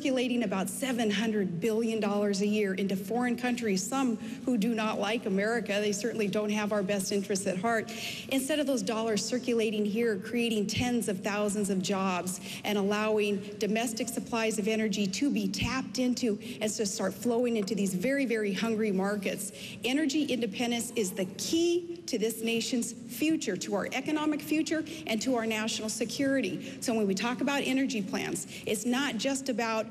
circulating about $700 billion a year into foreign countries, some who do not like America. They certainly don't have our best interests at heart. Instead of those dollars circulating here, creating tens of thousands of jobs and allowing domestic supplies of energy to be tapped into and to start flowing into these very, very hungry markets. Energy independence is the key to this nation's future, to our economic future, and to our national security. So when we talk about energy plans, it's not just about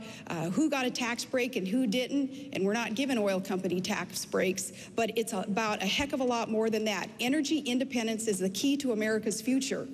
who got a tax break and who didn't, and we're not giving oil company tax breaks, but it's about a heck of a lot more than that. Energy independence is the key to America's future.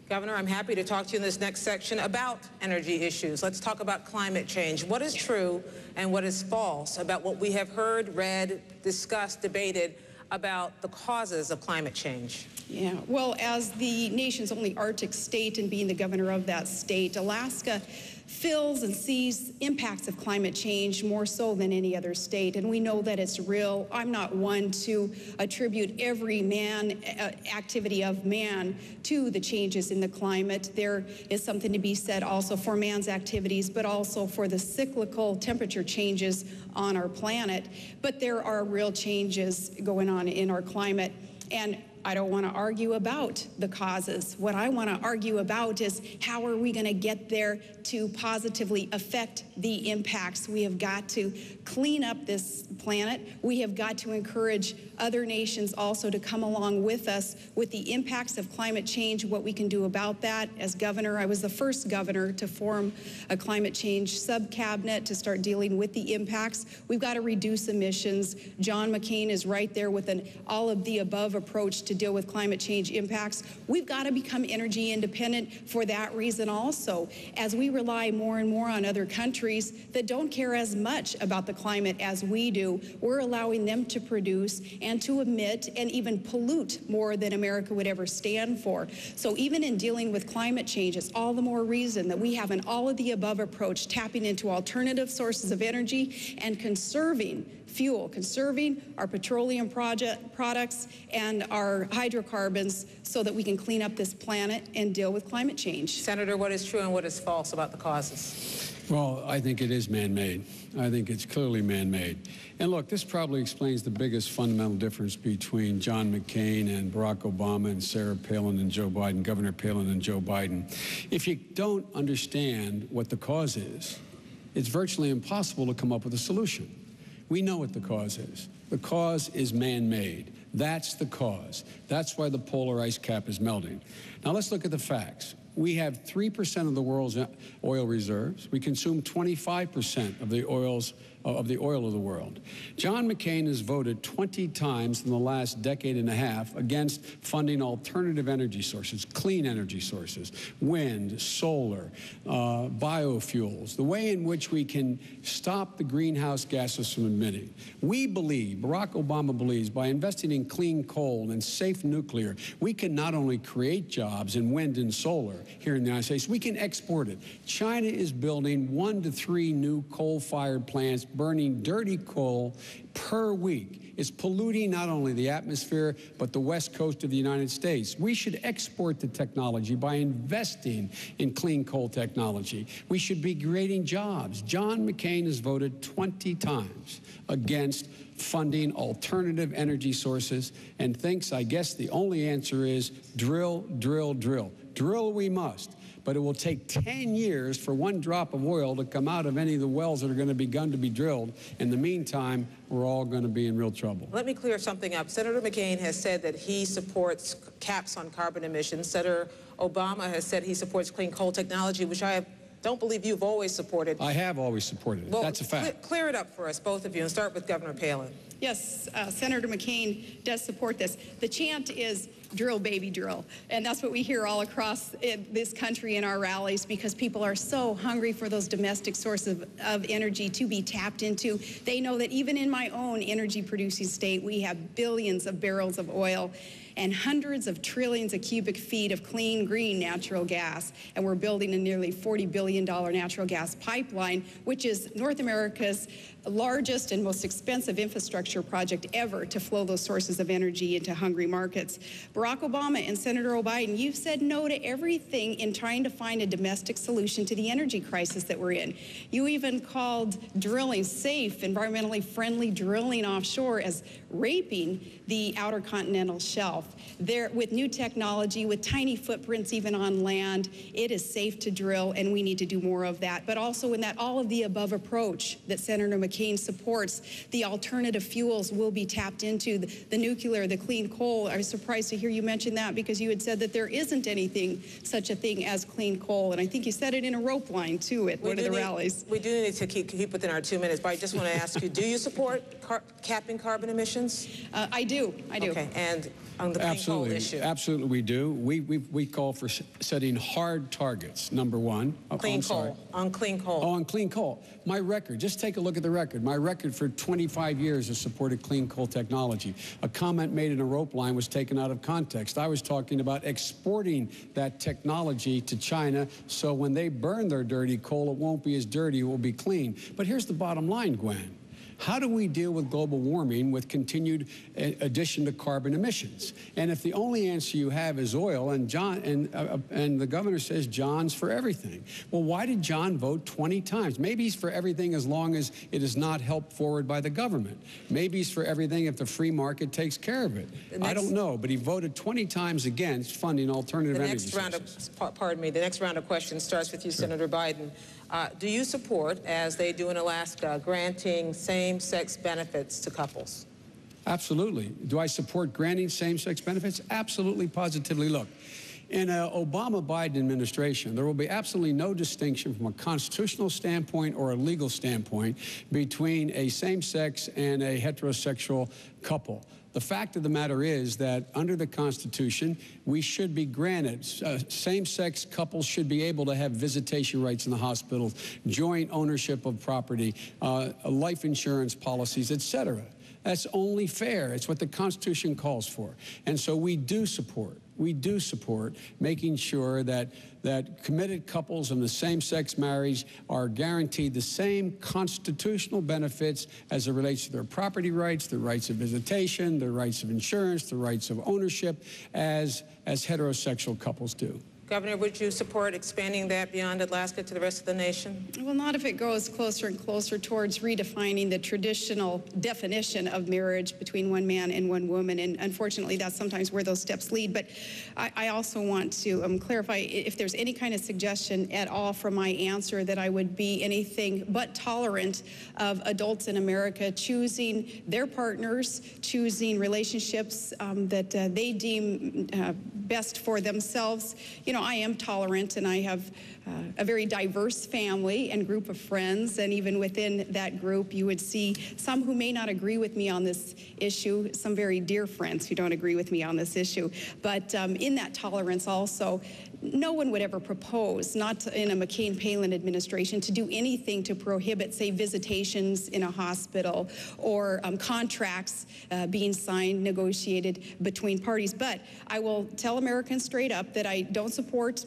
Governor, I'm happy to talk to you in this next section about energy issues. Let's talk about climate change. What is true and what is false about what we have heard, read, discussed, debated about the causes of climate change? Yeah, well, as the nation's only Arctic state and being the governor of that state, Alaska feels and sees impacts of climate change more so than any other state, and we know that it's real. I'm not one to attribute every activity of man to the changes in the climate. There is something to be said also for man's activities, but also for the cyclical temperature changes on our planet. But there are real changes going on in our climate, and I don't want to argue about the causes. What I want to argue about is how are we going to get there to positively affect the impacts. We have got to clean up this planet. We have got to encourage other nations also to come along with us with the impacts of climate change, what we can do about that. As governor, I was the first governor to form a climate change sub-cabinet to start dealing with the impacts. We've got to reduce emissions. John McCain is right there with an all-of-the-above approach to deal with climate change impacts. We've got to become energy independent for that reason also, as we rely more and more on other countries that don't care as much about the climate as we do. We're allowing them to produce and to emit and even pollute more than America would ever stand for. So even in dealing with climate change, it's all the more reason that we have an all-of-the-above approach, tapping into alternative sources of energy and conserving fuel, conserving our petroleum products and our hydrocarbons so that we can clean up this planet and deal with climate change. Senator, what is true and what is false about the causes? Well, I think it is man-made. I think it's clearly man-made. And look, this probably explains the biggest fundamental difference between John McCain and Barack Obama and Sarah Palin and Joe Biden, Governor Palin and Joe Biden. If you don't understand what the cause is, it's virtually impossible to come up with a solution. We know what the cause is. The cause is man-made. That's the cause. That's why the polar ice cap is melting. Now let's look at the facts. We have 3% of the world's oil reserves. We consume 25% of the oil of the world. John McCain has voted 20 times in the last decade and a half against funding alternative energy sources, clean energy sources, wind, solar, biofuels, the way in which we can stop the greenhouse gases from emitting. We believe, Barack Obama believes, by investing in clean coal and safe nuclear, we can not only create jobs in wind and solar here in the United States, we can export it. China is building 1 to 3 new coal-fired plants, burning dirty coal per week. It's polluting not only the atmosphere, but the west coast of the United States. We should export the technology by investing in clean coal technology. We should be creating jobs. John McCain has voted 20 times against funding alternative energy sources and thinks, I guess, the only answer is drill, drill, drill. Drill we must. But it will take 10 years for 1 drop of oil to come out of any of the wells that are going to begun to be drilled. In the meantime, we're all going to be in real trouble. Let me clear something up. Senator McCain has said that he supports caps on carbon emissions. Senator Obama has said he supports clean coal technology, which I don't believe you've always supported. I have always supported it. Well, that's a fact. Clear it up for us, both of you, and start with Governor Palin. Yes, Senator McCain does support this. The chant is drill, baby, drill. And that's what we hear all across this country in our rallies, because people are so hungry for those domestic sources of energy to be tapped into. They know that even in my own energy producing state, we have billions of barrels of oil. and hundreds of trillions of cubic feet of clean, green natural gas. And we're building a nearly $40 billion natural gas pipeline, which is North America's largest and most expensive infrastructure project ever to flow those sources of energy into hungry markets. Barack Obama and Senator Biden, you've said no to everything in trying to find a domestic solution to the energy crisis that we're in. You even called drilling safe, environmentally friendly drilling offshore as raping the outer continental shelf. There, with new technology, with tiny footprints even on land, it is safe to drill, and we need to do more of that. But also in that all-of-the-above approach that Senator McCain supports, the alternative fuels will be tapped into, the nuclear, the clean coal. I was surprised to hear you mention that, because you had said that there isn't anything, such a thing as clean coal. And I think you said it in a rope line, too, at one of the rallies. We do need to keep within our 2 minutes, but I just want to ask you, do you support capping carbon emissions? I do. Okay, and on the clean coal issue? Absolutely, we do. We call for setting hard targets, number one. Clean coal. On clean coal. Oh, on clean coal. My record, just take a look at the record. My record for 25 years has supported clean coal technology. A comment made in a rope line was taken out of context. I was talking about exporting that technology to China, so when they burn their dirty coal, it won't be as dirty, it will be clean. But here's the bottom line, Gwen. How do we deal with global warming with continued addition to carbon emissions? And if the only answer you have is oil, and the governor says John's for everything, well, why did John vote 20 times? Maybe he's for everything as long as it is not helped forward by the government. Maybe he's for everything if the free market takes care of it. I don't know, but he voted 20 times against funding alternative energy sources. The next round of questions starts with you, sure. Senator Biden. Do you support, as they do in Alaska, granting same-sex benefits to couples? Absolutely. Do I support granting same-sex benefits? Absolutely, positively. Look, in an Obama-Biden administration, there will be absolutely no distinction from a constitutional standpoint or a legal standpoint between a same-sex and a heterosexual couple. The fact of the matter is that under the Constitution, we should be granted, same-sex couples should be able to have visitation rights in the hospitals, joint ownership of property, life insurance policies, etc. That's only fair. It's what the Constitution calls for. And so we do support making sure that committed couples in the same-sex marriage are guaranteed the same constitutional benefits as it relates to their property rights, their rights of visitation, their rights of insurance, their rights of ownership, as heterosexual couples do. Governor, would you support expanding that beyond Alaska to the rest of the nation? Well, not if it goes closer and closer towards redefining the traditional definition of marriage between one man and one woman. And unfortunately, that's sometimes where those steps lead. But I also want to clarify if there's any kind of suggestion at all from my answer that I would be anything but tolerant of adults in America choosing their partners, choosing relationships that they deem best for themselves. You know, I am tolerant, and I have a very diverse family and group of friends, and even within that group, you would see some who may not agree with me on this issue, some very dear friends who don't agree with me on this issue. But in that tolerance also, no one would ever propose, not in a McCain-Palin administration, to do anything to prohibit, say, visitations in a hospital or contracts being signed, negotiated between parties. But I will tell Americans straight up that I don't support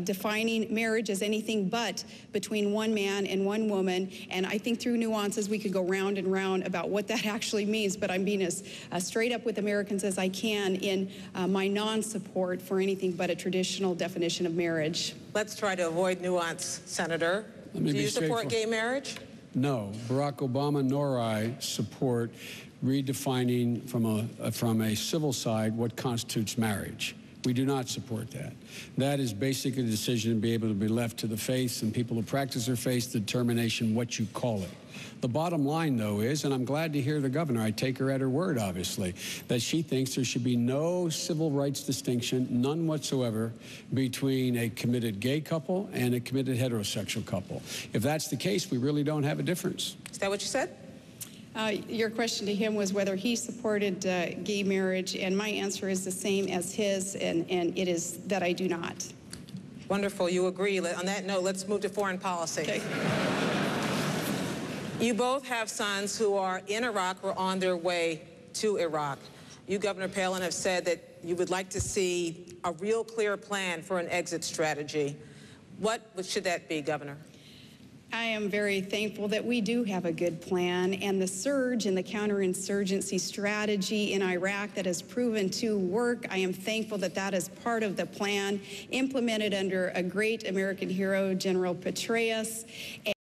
defining marriage as anything but between one man and one woman. And I think through nuances we could go round and round about what that actually means. But I'm being as straight up with Americans as I can in my non-support for anything but a traditional definition of marriage. Let's try to avoid nuance, Senator. Do you support gay marriage? No. Barack Obama nor I support redefining from a civil side what constitutes marriage. We do not support that. That is basically a decision to be able to be left to the faiths and people who practice their faith, the determination what you call it. The bottom line, though, is, and I'm glad to hear the governor, I take her at her word, obviously, that she thinks there should be no civil rights distinction, none whatsoever, between a committed gay couple and a committed heterosexual couple. If that's the case, we really don't have a difference. Is that what you said? Your question to him was whether he supported gay marriage, and my answer is the same as his, and it is that I do not. Wonderful. You agree. On that note, let's move to foreign policy. Okay. You both have sons who are in Iraq or on their way to Iraq. You, Governor Palin, have said that you would like to see a real clear plan for an exit strategy. What should that be, Governor? I am very thankful that we do have a good plan, and the surge and the counterinsurgency strategy in Iraq that has proven to work. I am thankful that that is part of the plan implemented under a great American hero, General Petraeus.